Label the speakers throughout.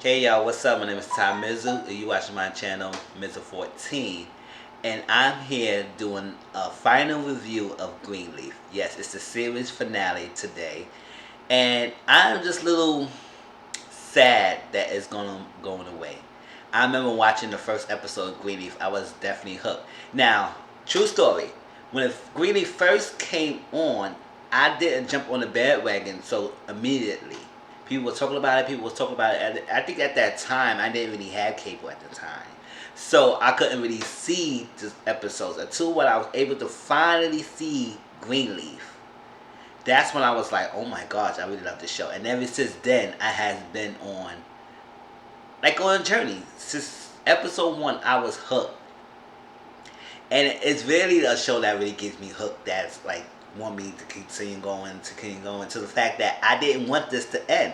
Speaker 1: Hey y'all, what's up? My name is Mizzle, and you watching my channel Mizzle 14, and I'm here doing a final review of Greenleaf. Yes, it's the series finale today, and I'm just a little sad that it's going away. I remember watching the first episode of Greenleaf. I was definitely hooked. Now, true story. When Greenleaf first came on, I didn't jump on the bandwagon so immediately. People were talking about it. People was talking about it. I think at that time I didn't really have cable at the time, so I couldn't really see the episodes until when I was able to finally see Greenleaf. That's when I was like, oh my gosh, I really love this show. And ever since then, I has been on a journey. Since episode one, I was hooked. And it's really a show that really gets me hooked. That's like want me to keep going to the fact that I didn't want this to end.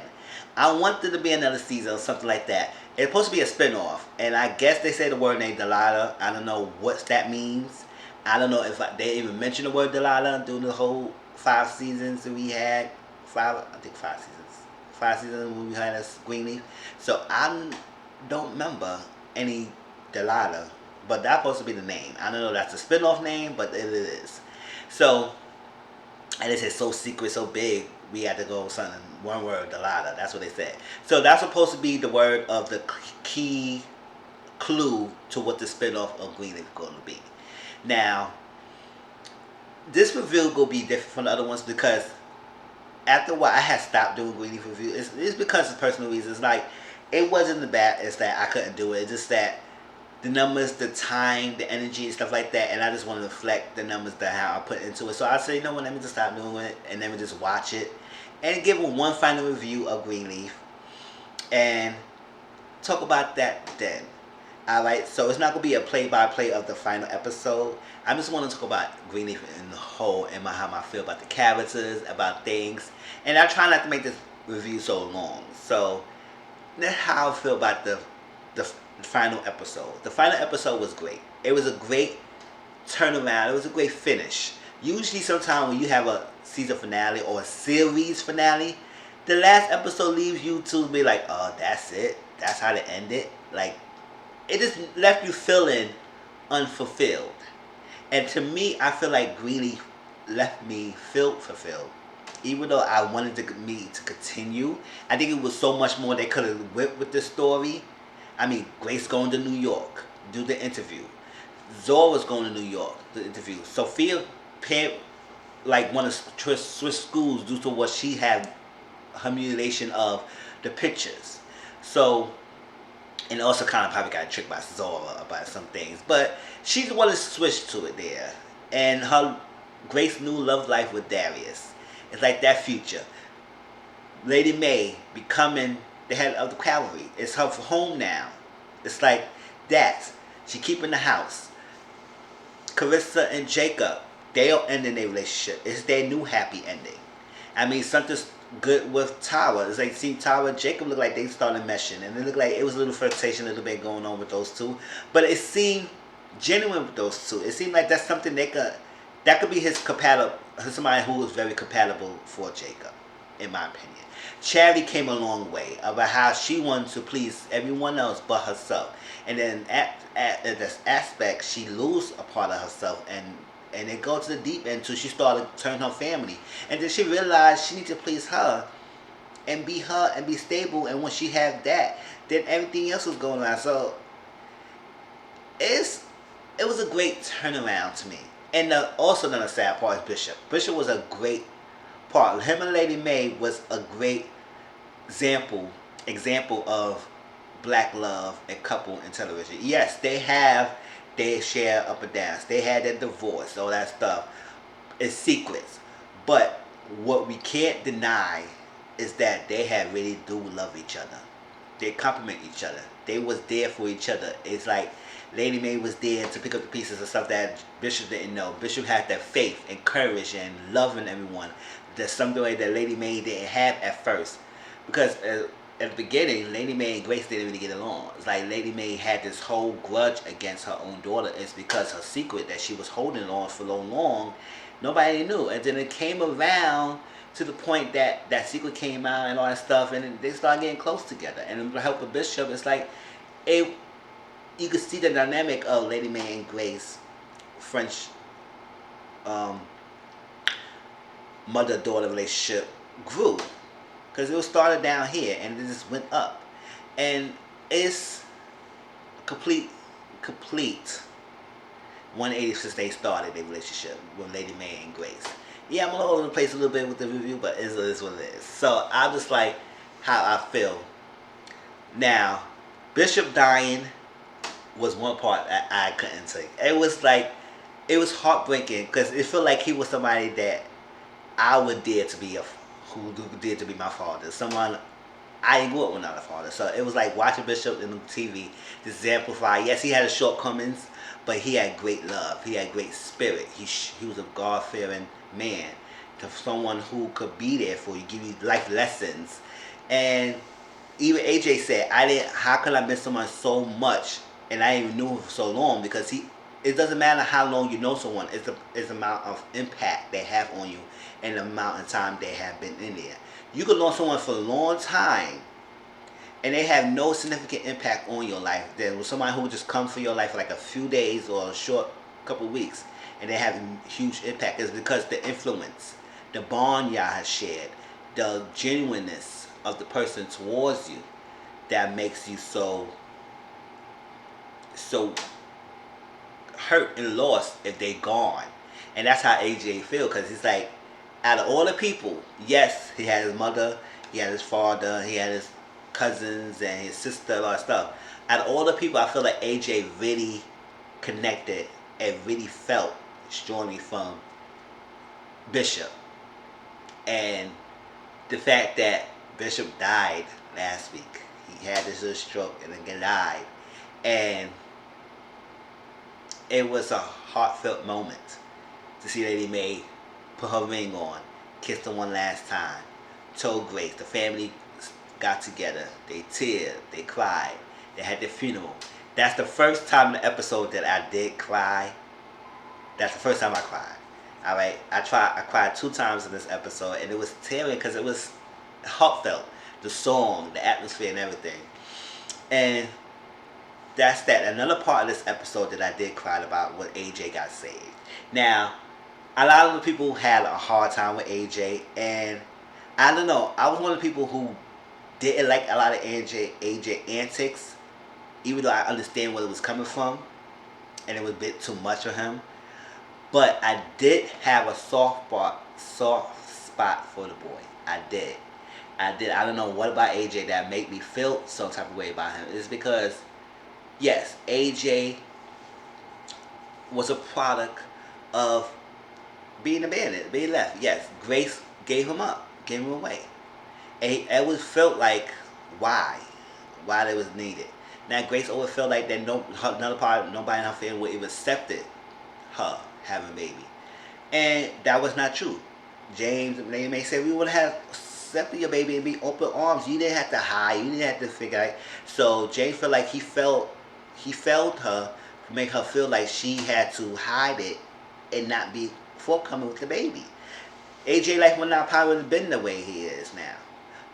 Speaker 1: I wanted to be another season or something like that. It's supposed to be a spinoff, and I guess they say the word name Delilah. I don't know what that means. I don't know if they even mentioned the word Delilah through the whole 5 seasons that we had. I think 5 seasons. 5 seasons when we had us Greenleaf. So I don't remember any Delilah, but that's supposed to be the name. I don't know if that's a spin-off name, but it is. So, and they said so secret, so big, we had to go with something, one word, Delilah. That's what they said. So that's supposed to be the word of the key clue to what the spin-off of Greenleaf is going to be. Now, this review will be different from the other ones because after a while I had stopped doing Greenleaf review. It's because of personal reasons. Like, it wasn't the bad, it's that I couldn't do it. It's just that the numbers, the time, the energy, and stuff like that, and I just want to reflect the numbers that how I put into it. So I said, you know what, let me just stop doing it, and let me just watch it, and give one final review of Greenleaf, and talk about that then. Alright, so it's not going to be a play-by-play of the final episode. I just want to talk about Greenleaf in the whole, and how I feel about the characters, about things, and I try not to make this review so long. So that's how I feel about the final episode. The final episode was great. It was a great turnaround. It was a great finish. Usually, sometimes when you have a season finale or a series finale, the last episode leaves you to be like, oh, that's it. That's how to end it. Like, it just left you feeling unfulfilled. And to me, I feel like Greenleaf left me feel fulfilled. Even though I wanted me to continue, I think it was so much more they could have went with this story. I mean, Grace going to New York, do the interview. Zora was going to New York, the interview. Sophia, like, want to switch schools due to what she had, her mutilation of the pictures. So, and also kind of probably got tricked by Zora about some things. But she wanted to switch to it there. And her Grace new love life with Darius. It's like that future. Lady May becoming the head of the cavalry. It's her home now. It's like that. She keeping the house. Carissa and Jacob, they'll end in their relationship. It's their new happy ending. I mean, something's good with Tara. It's like, see, Tara and Jacob look like they started meshing. And it looked like it was a little flirtation, a little bit going on with those two. But it seemed genuine with those two. It seemed like that's something that could be somebody who was very compatible for Jacob, in my opinion. Charity came a long way about how she wanted to please everyone else but herself. And then at this aspect, she lose a part of herself, and it goes to the deep end until she started turning her family. And then she realized she needs to please her and be her and be stable. And when she had that, then everything else was going on. So it was a great turnaround to me. And also another sad part is Bishop. Bishop was a great part. Him and Lady May was a great example of black love and couple in television. Yes, they share up and downs. They had their divorce, all that stuff. It's secrets. But what we can't deny is that they had really do love each other. They compliment each other. They was there for each other. It's like Lady May was there to pick up the pieces of stuff that Bishop didn't know. Bishop had that faith and courage and loving everyone. That's something that Lady May didn't have at first. Because at the beginning, Lady May and Grace didn't really get along. It's like Lady May had this whole grudge against her own daughter. It's because her secret that she was holding on for so long, nobody knew. And then it came around to the point that that secret came out and all that stuff, and they started getting close together. And with the help of Bishop, it's like it. You could see the dynamic of Lady Mae and Grace, French um, mother-daughter relationship grew, because it was started down here and it just went up, and it's complete 180 since they started their relationship with Lady Mae and Grace. Yeah, I'm all over the place a little bit with the review, but it is what it is. So I just like how I feel. Now, Bishop dying was one part that I couldn't take. It was like, it was heartbreaking because it felt like he was somebody that I would dare to be who dare to be my father. Someone I didn't grow up with not a father, so it was like watching Bishop in the TV. This exemplify. Yes, he had his shortcomings, but he had great love. He had great spirit. He was a God-fearing man, to someone who could be there for you, give you life lessons. And even AJ said, how could I miss someone so much and I even knew him for so long? Because it doesn't matter how long you know someone, it's the amount of impact they have on you and the amount of time they have been in there. You could know someone for a long time and they have no significant impact on your life. There was somebody who would just come for your life for like a few days or a short couple of weeks, and they have a huge impact. It's because the influence, the bond y'all have shared, the genuineness of the person towards you that makes you so hurt and lost if they gone. And that's how AJ feel, because he's like, out of all the people, yes, he had his mother, he had his father, he had his cousins and his sister, a lot of stuff. Out of all the people, I feel like AJ really connected and really felt strongly from Bishop. And the fact that Bishop died last week, he had this little stroke and then died, and it was a heartfelt moment to see Lady Mae put her ring on, kissed her one last time, told Grace. The family got together, they teared, they cried, they had their funeral. That's the first time in the episode that I did cry. That's the first time I cried. Alright, I cried 2 times in this episode, and it was tearing because it was heartfelt. The song, the atmosphere, and everything. And that's that. Another part of this episode that I did cry about was AJ got saved. Now, a lot of the people had a hard time with AJ, and I don't know. I was one of the people who didn't like a lot of AJ antics, even though I understand where it was coming from, and it was a bit too much for him. But I did have a soft spot for the boy. I did. I don't know what about AJ that made me feel some type of way about him. It's because, yes, AJ was a product of being abandoned, being left. Yes, Grace gave him up, gave him away. And it was felt like, why they was needed. Now Grace always felt like that nobody in her family would have accepted her having a baby, and that was not true. James and Lady Mae said we would have accepted your baby and be open arms. You didn't have to hide. You didn't have to figure out. So James felt like he felt her, make her feel like she had to hide it and not be forthcoming with the baby. AJ life would not probably have been the way he is now.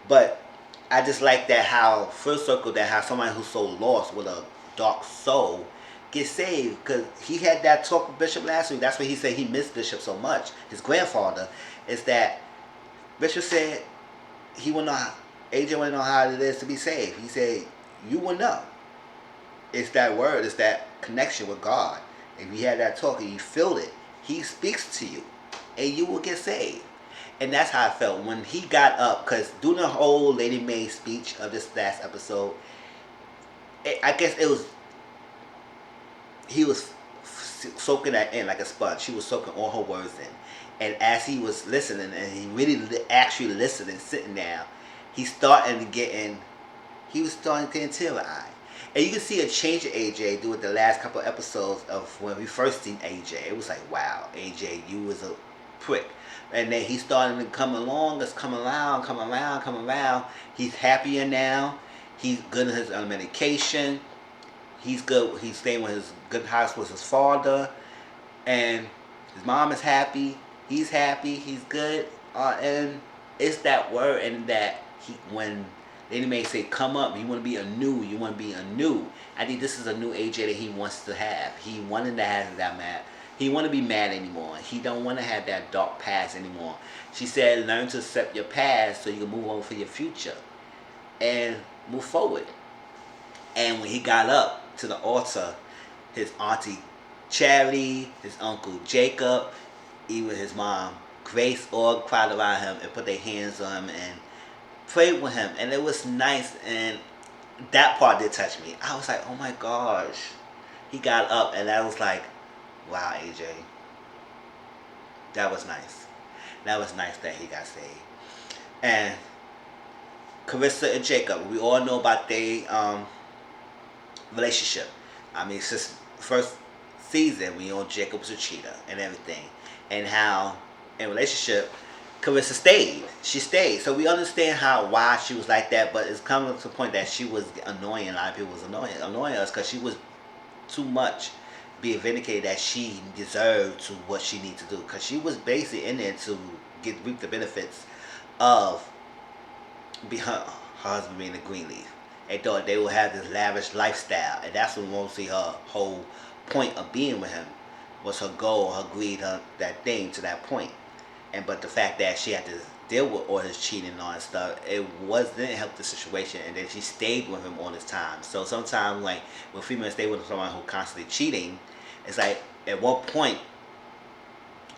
Speaker 1: But I just like that how first circle, that how somebody who's so lost with a dark soul gets saved, because he had that talk with Bishop last week. That's what he said he missed Bishop so much. His grandfather is that Bishop said he would know, AJ wouldn't know how it is to be saved. He said you will know. It's that word, it's that connection with God. If you had that talk and you feel it, he speaks to you and you will get saved. And that's how I felt when he got up, because during the whole Lady Mae speech of this last episode, I guess it was, he was soaking that in like a sponge. He was soaking all her words in. And as he was listening, and he really actually listening, sitting down, he was starting to get teary-eyed. And you can see a change in AJ during the last couple of episodes of when we first seen AJ. It was like, wow, AJ, you was a prick. And then he's starting to come around. He's happier now. He's good in his medication. He's good. He's staying with his good house with his father. And his mom is happy. He's happy. He's good. And it's that word and that when they may say come up, you want to be anew, you want to be anew. I think this is a new AJ that he wants to have. He wanted to have that mad. He want to be mad anymore. He don't want to have that dark past anymore. She said, learn to accept your past so you can move on for your future and move forward. And when he got up to the altar, his auntie Charity, his uncle Jacob, even his mom Grace all cried around him and put their hands on him and prayed with him. And it was nice, and that part did touch me. I was like, oh my gosh. He got up, and I was like, wow, AJ. That was nice. That was nice that he got saved. And Carissa and Jacob, we all know about their relationship. I mean, since first season, we know Jacob was a cheater and everything. And how, in relationship, Carissa stayed. She stayed. So we understand why she was like that, but it's coming to the point that she was annoying. A lot of people was annoying us because she was too much being vindicated that she deserved to what she needed to do. Because she was basically in there to reap the benefits of her husband being a Greenleaf. They thought they would have this lavish lifestyle, and that's what mostly her whole point of being with him was her goal, her greed, that thing to that point. And but the fact that she had to deal with all this cheating and all that stuff, didn't help the situation. And then she stayed with him all this time. So sometimes, like when females stay with someone who constantly cheating, it's like at what point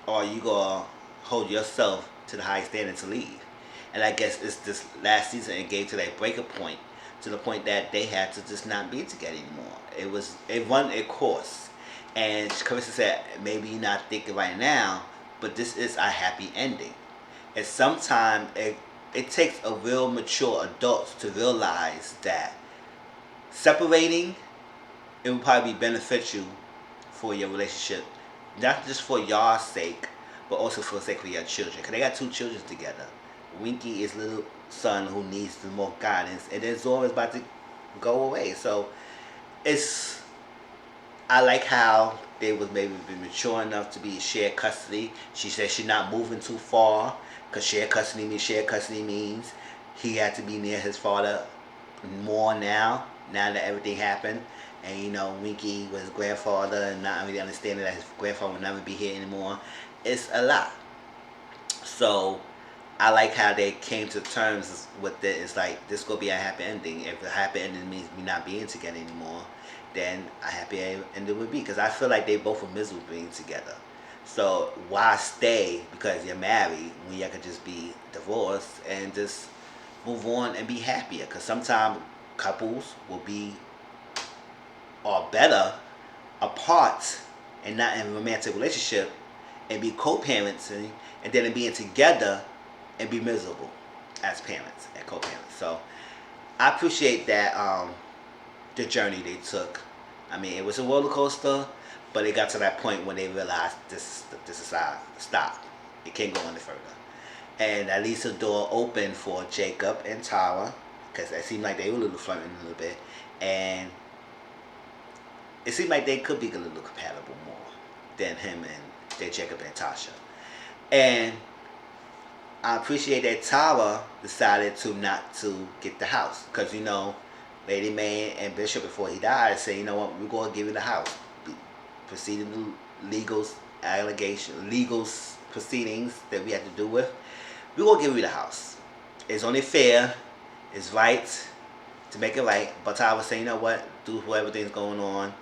Speaker 1: are you gonna hold yourself to the high standard to leave? And I guess it's this last season it gave to that breaker point, to the point that they had to just not be together anymore. It run a course. And Carissa said, maybe you're not thinking right now, but this is a happy ending. And sometimes it takes a real mature adult to realize that separating, it will probably be beneficial for your relationship, not just for y'all's sake, but also for the sake of your children. Because they got 2 children together. Winky is little son who needs the more guidance, and then Zora is about to go away. So I like how they was maybe be mature enough to be shared custody. She said she's not moving too far because shared custody means he had to be near his father more now that everything happened. And you know, Winky was his grandfather and not really understanding that his grandfather would never be here anymore. It's a lot. So I like how they came to terms with it. It's like, this gonna be a happy ending. If a happy ending means we not being together anymore, then a happy ending would be. Because I feel like they both were miserable being together. So why stay because you're married when you could just be divorced and just move on and be happier? Because sometimes couples will be or better apart and not in a romantic relationship and be co-parenting, and then being together and be miserable as parents and co-parents. So I appreciate that the journey they took. I mean, it was a roller coaster, but it got to that point when they realized this is stop. It can't go any further. And at least the door opened for Jacob and Tara, because it seemed like they were a little flirting a little bit, and it seemed like they could be a little compatible more than him and Jacob and Tasha. And I appreciate that Tara decided to not to get the house, because you know, Lady May and Bishop, before he died, said, you know what, we're going to give you the house. Proceeding to legal proceedings that we had to do with, we're going to give you the house. It's only fair, it's right to make it right. But Tara was saying, you know what, due to everything's going on,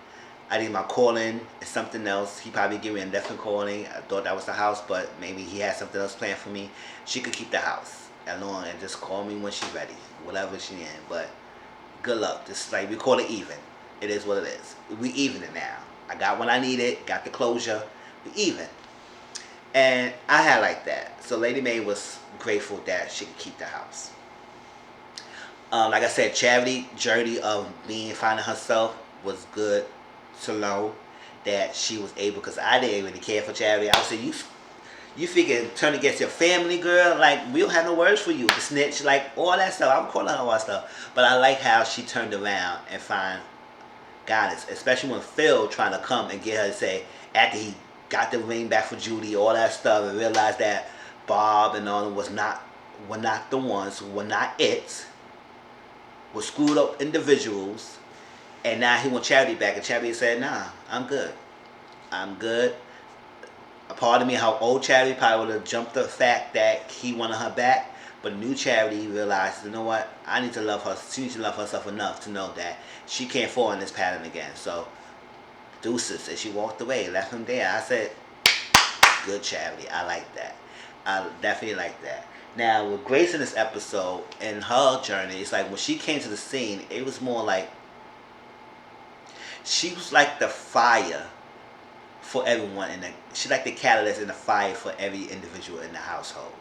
Speaker 1: I need my calling. It's something else. He probably gave me a different calling. I thought that was the house, but maybe he had something else planned for me. She could keep the house alone and just call me when she's ready, whatever she in. But good luck. Just like we call it even. It is what it is. We even it now. I got what I needed. Got the closure. We even. And I had like that. So Lady May was grateful that she could keep the house. Like I said, Charity journey of finding herself was good to know that she was able, because I didn't really care for Charity. I would say, you figure turn against your family, girl, like we don't have no words for you, the snitch, like all that stuff. I'm calling her all that stuff. But I like how she turned around and find guidance, especially when Phil trying to come and get her to say, after he got the ring back for Judy, all that stuff, and realized that Bob and all them were not the ones, were not it, were screwed up individuals, and now he want Charity back, and Charity said, "Nah, I'm good. I'm good." A part of me, how old Charity probably would have jumped the fact that he wanted her back, but new Charity realized, you know what? I need to love her. She needs to love herself enough to know that she can't fall in this pattern again. So, deuces, and she walked away, left him there. I said, good Charity. I like that. I definitely like that. Now, with Grace in this episode and her journey, it's like when she came to the scene, it was more like she was like the fire for everyone she like the catalyst in the fire for every individual in the household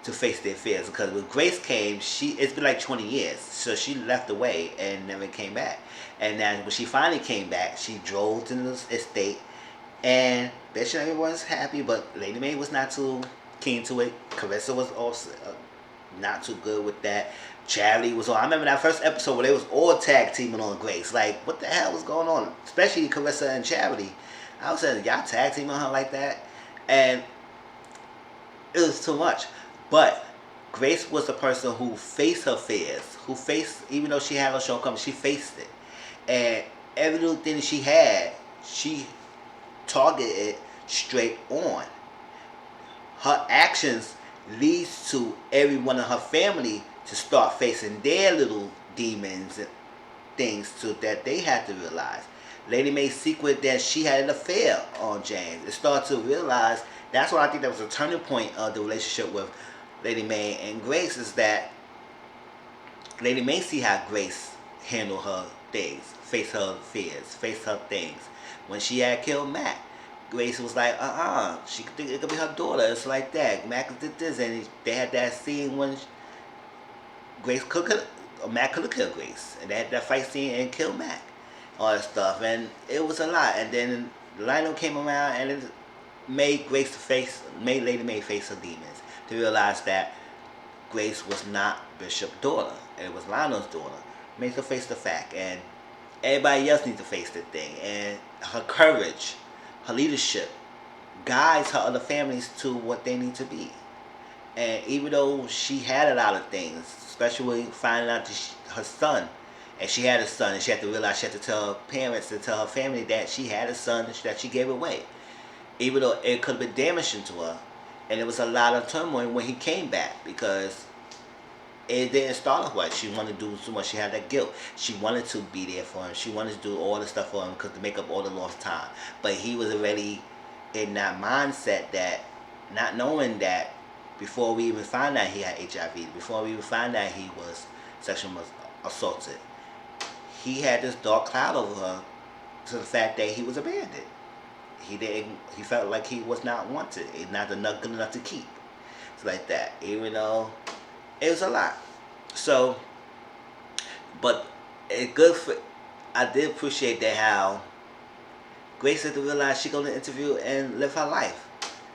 Speaker 1: to face their fears. Because when Grace came, it's been like 20 years, so she left away and never came back. And then when she finally came back, she drove to the estate, and basically everyone's happy, but Lady Mae was not too keen to it. Carissa was also not too good with that. Charity was on. I remember that first episode where they was all tag teaming on Grace. Like, what the hell was going on? Especially Carissa and Charity. I was saying, y'all tag teaming on her like that? And it was too much. But Grace was the person who faced her fears. Even though she had her shortcomings, she faced it. And every little thing she had, she targeted it straight on. Her actions leads to everyone in her family to start facing their little demons and things that they had to realize. Lady Mae's secret that she had an affair on James. It started to realize, that's why I think that was a turning point of the relationship with Lady Mae and Grace, is that Lady Mae see how Grace handle her things, face her fears, face her things. When she had killed Mac, Grace was like, she could think it could be her daughter. It's like that. Mac did this, and they had that scene when Mac could have killed Grace, and they had that fight scene and killed Mac, all that stuff, and it was a lot. And then Lionel came around, and it made Lady Mae face her demons, to realize that Grace was not Bishop's daughter, and it was Lionel's daughter. Made her face the fact, and everybody else needs to face the thing. And her courage, her leadership, guides her other families to what they need to be. And even though she had a lot of things, especially finding out her son, and she had a son, and she had to realize she had to tell her parents and tell her family that she had a son that she gave away. Even though it could have been damaging to her, and it was a lot of turmoil when he came back, because it didn't start off right. She wanted to do so much. She had that guilt. She wanted to be there for him. She wanted to do all the stuff for him to make up all the lost time. But he was already in that mindset, that not knowing that before we even found out he had HIV, before we even found out he was sexually assaulted, he had this dark cloud over her to the fact that he was abandoned. He felt like he was not wanted, not good enough to keep. It's like that, even though it was a lot. So, but I did appreciate that how Grace had to realize she going to interview and live her life.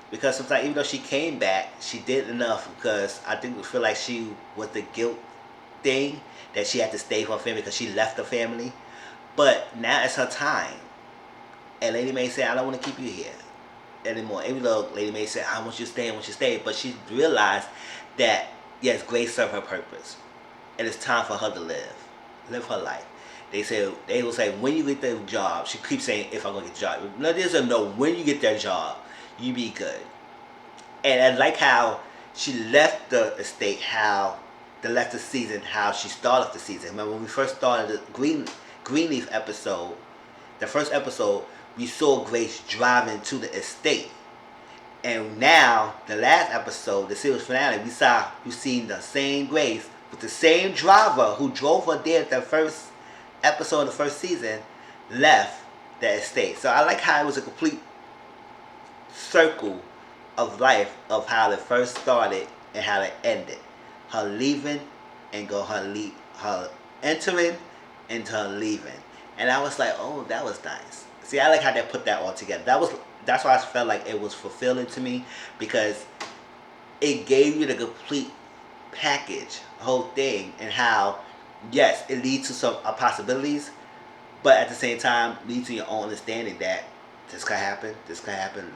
Speaker 1: Because sometimes, even though she came back, she did enough, because I feel like she was the guilt thing, that she had to stay for her family because she left the family. But now it's her time. And Lady Mae said, I don't want to keep you here anymore. Even though Lady Mae said, I want you to stay, but she realized that, yes, Grace served her purpose. And it's time for her to live her life. They will say, when you get the job, she keeps saying, if I'm going to get a job. No, there's a no, when you get that job, you be good. And I like how she left the estate, left the season, how she started the season. Remember when we first started the Greenleaf episode, the first episode, we saw Grace driving to the estate. And now, the last episode, the series finale, we seen the same Grace with the same driver who drove her there at the first episode of the first season, left the estate. So I like how it was a complete circle of life of how it first started and how it ended. Her leaving and her entering into her leaving. And I was like, oh, that was nice. See, I like how they put that all together. That's why I felt like it was fulfilling to me, because it gave you the complete package, whole thing, and how, yes, it leads to some possibilities, but at the same time leads to your own understanding that this could happen,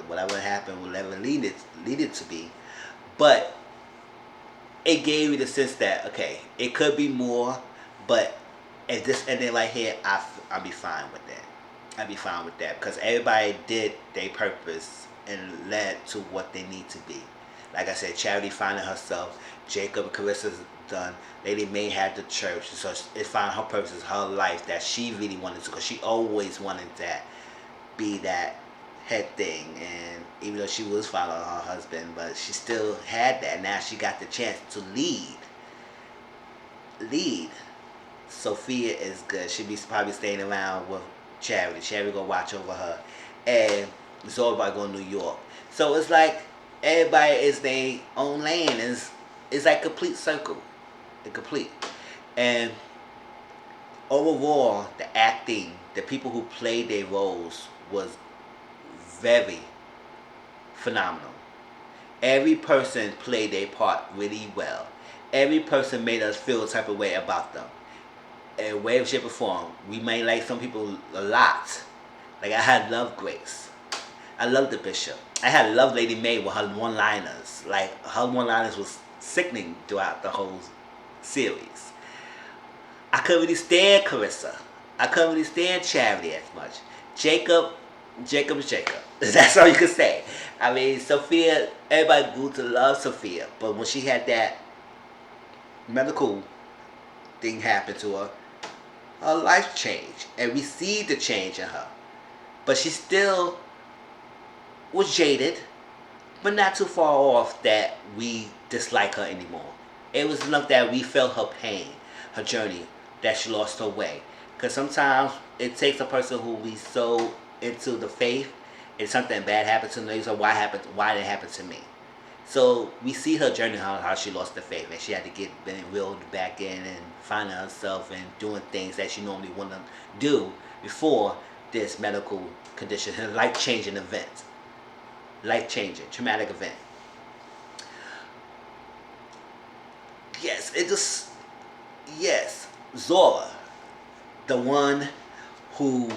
Speaker 1: whatever happened, whatever lead it to be. but it gave me the sense that, okay, it could be more, but if this ending right here, I'll be fine with that. I'll be fine with that because everybody did their purpose and led to what they need to be. Like I said, Charity finding herself, Jacob and Carissa's done. Lady May had the church, so it found her purpose, her life that she really wanted to, because she always wanted that, be that head thing. And even though she was following her husband, but she still had that. Now she got the chance to lead. Sophia is good. She'll be probably staying around with Charity. Charity gonna watch over her, and it's all about going to New York. So it's like everybody is their own lane. It's like complete circle, complete. And overall, the acting, the people who played their roles was very phenomenal. Every person played their part really well. Every person made us feel a type of way about them. In way, shape, or form. We may like some people a lot. Like I had loved Grace. I loved the Bishop. I had loved Lady May with her one-liners. Like her one-liners was sickening throughout the whole series. I couldn't really stand Carissa. I couldn't really stand Charity as much. Jacob is Jacob. That's all you can say. I mean, Sophia, everybody grew to love Sophia. But when she had that medical thing happen to her, her life changed. And we see the change in her. But she still was jaded, but not too far off that we dislike her anymore. It was enough that we felt her pain, her journey, that she lost her way. Because sometimes it takes a person who we so into the faith, and something bad happened to them, they say, why did it happen to me? So we see her journey, how she lost the faith, and she had to get reeled back in and finding herself and doing things that she normally wouldn't do before this medical condition, her life-changing event. Life-changing, traumatic event. Yes, Zora, the one who,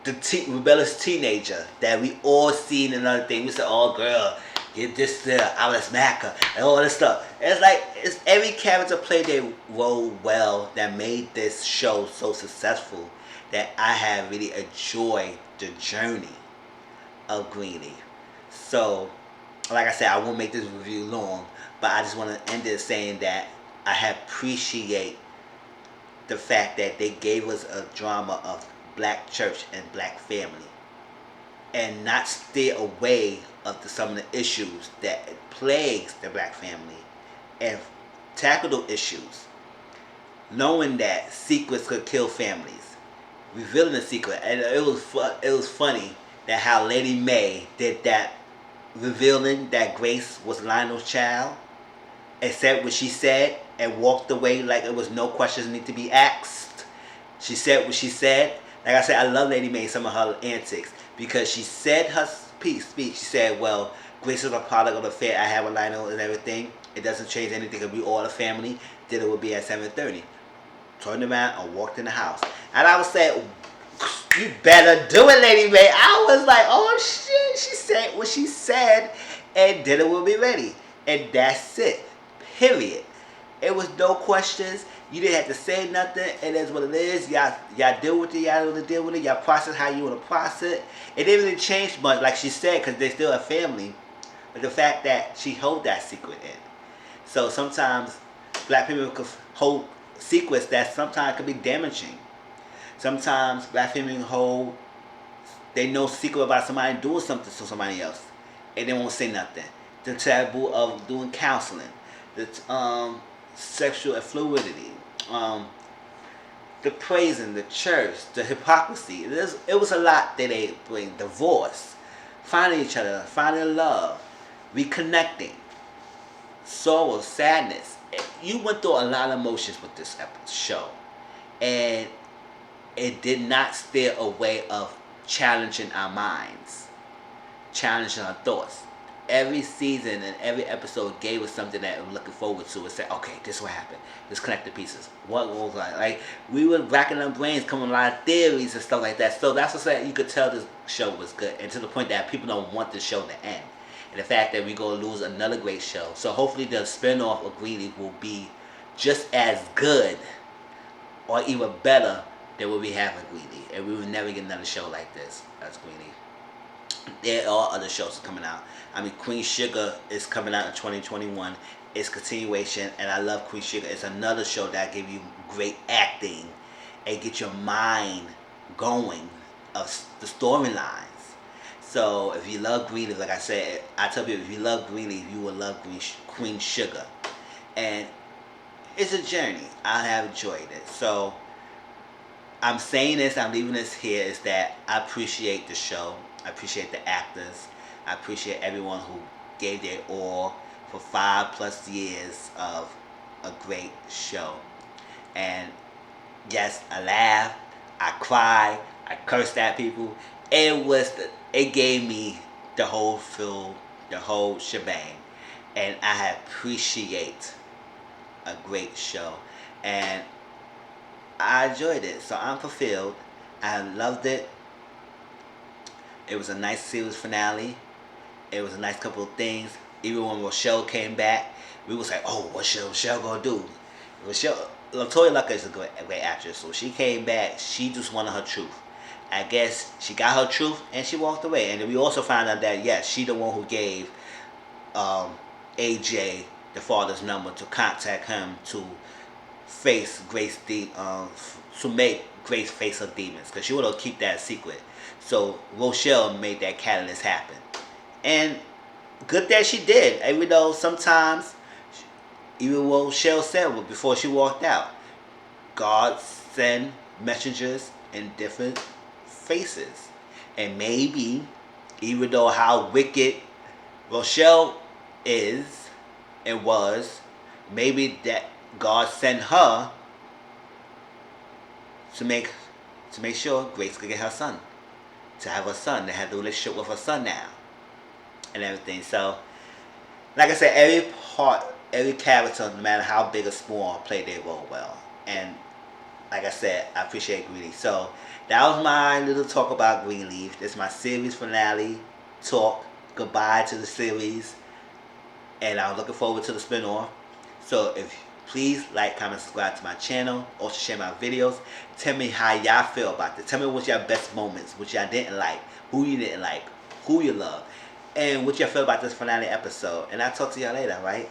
Speaker 1: the rebellious teenager that we all seen in other things. We said, oh girl, get this there, I will smack her, and all this stuff. It's like, every character played their role well that made this show so successful that I have really enjoyed the journey of Greenleaf. So, like I said, I won't make this review long, but I just want to end it saying that I appreciate the fact that they gave us a drama of black church and black family, and not steer away of some of the issues that plagues the black family, and tackle those issues, knowing that secrets could kill families, revealing the secret. And it was funny that how Lady May did that, revealing that Grace was Lionel's child, and said what she said and walked away like it was no questions need to be asked. She said what she said. Like I said, I love Lady May, some of her antics, because she said her speech. She said, well, Grace is a product of the affair I have with Lionel and everything. It doesn't change anything because we all a family. Dinner will be at 7:30. Turned around and walked in the house. And I was saying, you better do it, Lady May. I was like, oh shit, she said what she said, and dinner will be ready. And that's it. Period. It was no questions. You didn't have to say nothing. It is what it is. Y'all deal with it. Y'all want to deal with it. Y'all process how you want to process it. It didn't really change much, like she said, because they're still a family. But the fact that she hold that secret in. So sometimes black people could hold secrets that sometimes could be damaging. Sometimes black people hold, they know secret about somebody doing something to somebody else, and they won't say nothing. The taboo of doing counseling, the sexual fluidity, the praising, the church, the hypocrisy. It was a lot that they bring. Divorce, finding each other, finding love, reconnecting, sorrow, sadness. You went through a lot of emotions with this show, and it did not steer away of challenging our minds, challenging our thoughts. Every season and every episode gave us something that we're looking forward to. It said, okay, this is what happened. Let's connect the pieces. What was like we were racking our brains, coming with a lot of theories and stuff like that. So that's what you could tell this show was good, and to the point that people don't want the show to end. and the fact that we're going to lose another great show. So hopefully the spinoff of Greenleaf will be just as good or even better than what we have in Greenleaf. And we will never get another show like this as Greenleaf. There are other shows coming out. I mean, Queen Sugar is coming out in 2021. It's continuation, and I love Queen Sugar. It's another show that give you great acting and get your mind going of the storylines. So if you love Greenleaf, like I said, I tell people if you love Greenleaf, you will love Queen Sugar. And it's a journey. I have enjoyed it. So I'm saying this, I'm leaving this here, is that I appreciate the show. I appreciate the actors. I appreciate everyone who gave their all for 5+ years of a great show. And yes, I laughed, I cried, I cursed at people. It gave me the whole feel, the whole shebang. And I appreciate a great show. And I enjoyed it. So I'm fulfilled. I loved it. It was a nice series finale. It was a nice couple of things. Even when Rochelle came back, we was like, oh, what's Rochelle gonna do? Latoya Lucker is a great actress, so she came back. She just wanted her truth. I guess she got her truth and she walked away. And then we also found out that yes, she the one who gave AJ the father's number to contact him to face Grace to make Grace face her demons, because she would have keep that secret. So Rochelle made that catalyst happen, and good that she did. Even though sometimes, even what Rochelle said before she walked out, God send messengers in different faces, and maybe even though how wicked Rochelle is and was, maybe that God sent her to make sure Grace could get her son, to have her son, to have the relationship with her son now, and everything. So, like I said, every character, no matter how big or small, played their role well. And like I said, I appreciate Greenleaf. So that was my little talk about Greenleaf. This is my series finale talk. Goodbye to the series, and I'm looking forward to the spinoff. So please like, comment, subscribe to my channel. Also share my videos. Tell me how y'all feel about this. Tell me what's your best moments, what y'all didn't like, who you didn't like, who you love, and what y'all feel about this finale episode. And I'll talk to y'all later, right?